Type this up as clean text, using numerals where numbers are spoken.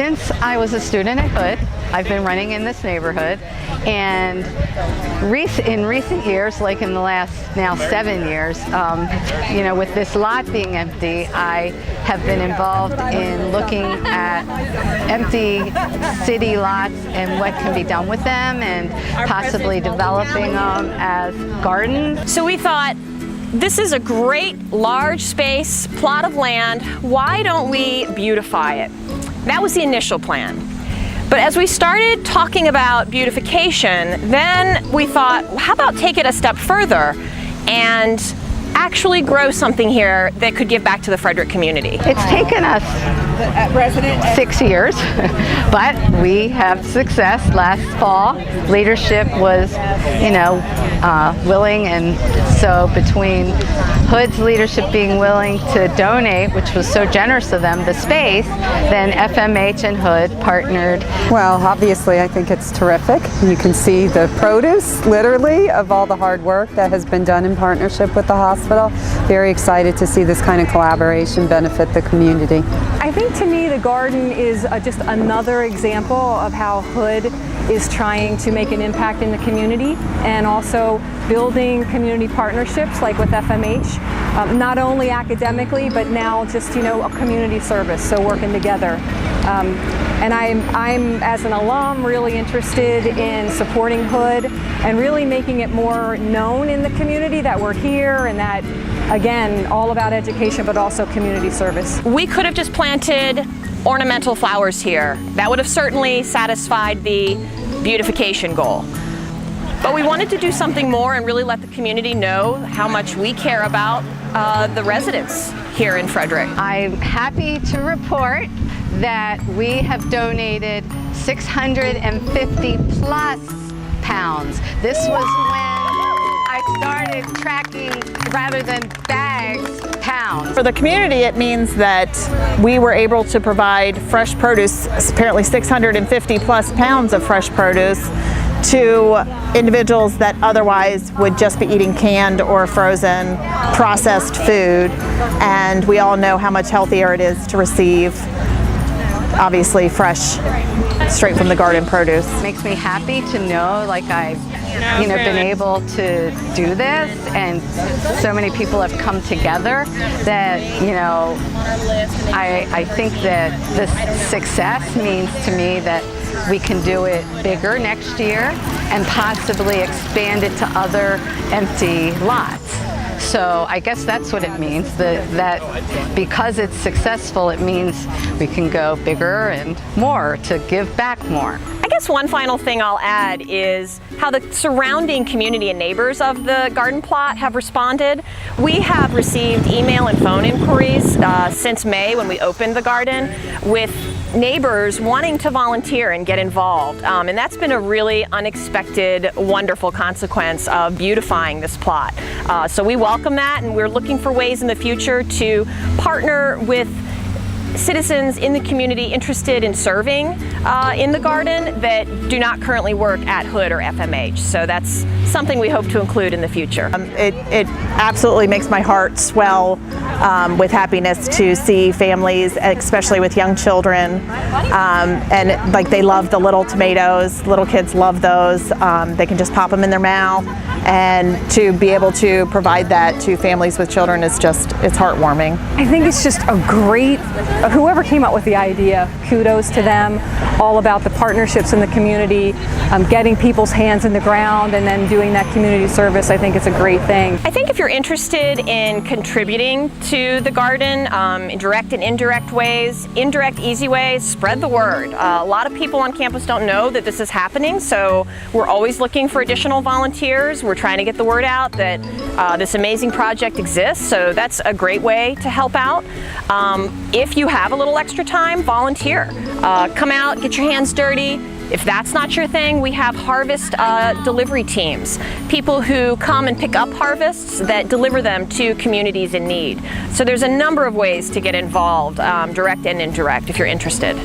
Since I was a student at Hood, I've been running in this neighborhood, and in recent years, like in the last now 7 years, you know, with this lot being empty, I have been involved in looking at empty city lots and what can be done with them, and possibly developing them as gardens. So we thought, this is a great large space plot of land. Why don't we beautify it? That was the initial plan. But as we started talking about beautification, then we thought, how about take it a step further and actually grow something here that could give back to the Frederick community. It's taken us 6 years, but we have success. Last fall, leadership was, you know, willing, and so between Hood's leadership being willing to donate, which was so generous of them, the space, then FMH and Hood partnered. Well, obviously I think it's terrific. You can see the produce, literally, of all the hard work that has been done in partnership with the hospital. Very excited to see this kind of collaboration benefit the community. I think to me the garden is just another example of how Hood is trying to make an impact in the community, and also building community partnerships like with FMH, not only academically but now just, you know, a community service, so working together. And I'm, as an alum, really interested in supporting Hood and really making it more known in the community that we're here, and that, again, all about education but also community service. We could have just planted ornamental flowers here. That would have certainly satisfied the beautification goal. But we wanted to do something more and really let the community know how much we care about the residents here in Frederick. I'm happy to report that we have donated 650 plus pounds. This was when I started tracking, rather than bags, pounds. For the community, it means that we were able to provide fresh produce, apparently 650 plus pounds of fresh produce, to individuals that otherwise would just be eating canned or frozen processed food. And we all know how much healthier it is to receive, obviously, fresh, straight from the garden produce. It makes me happy to know, like, I've been able to do this, and so many people have come together that, you know, I think that this success means to me that we can do it bigger next year and possibly expand it to other empty lots. So I guess that's what it means, that because it's successful, it means we can go bigger and more, to give back more. I guess one final thing I'll add is how the surrounding community and neighbors of the garden plot have responded. We have received email and phone inquiries since May, when we opened the garden, with neighbors wanting to volunteer and get involved. And that's been a really unexpected, wonderful consequence of beautifying this plot. So we welcome that, and we're looking for ways in the future to partner with citizens in the community interested in serving in the garden that do not currently work at Hood or FMH. So that's something we hope to include in the future. It absolutely makes my heart swell with happiness to see families, especially with young children, and like, they love the little tomatoes. Little kids love those. They can just pop them in their mouth, and to be able to provide that to families with children is just, it's heartwarming. I think it's just a great, whoever came up with the idea, kudos to them. All about the partnerships in the community, getting people's hands in the ground, and then doing that community service. I think it's a great thing. I think if you're interested in contributing to the garden in direct and indirect ways, indirect, easy ways, spread the word. A lot of people on campus don't know that this is happening, so we're always looking for additional volunteers. We're trying to get the word out that this amazing project exists, so that's a great way to help out. If you have a little extra time, volunteer. Come out, get your hands dirty. If that's not your thing, we have harvest delivery teams, people who come and pick up harvests that deliver them to communities in need. So there's a number of ways to get involved, direct and indirect, if you're interested.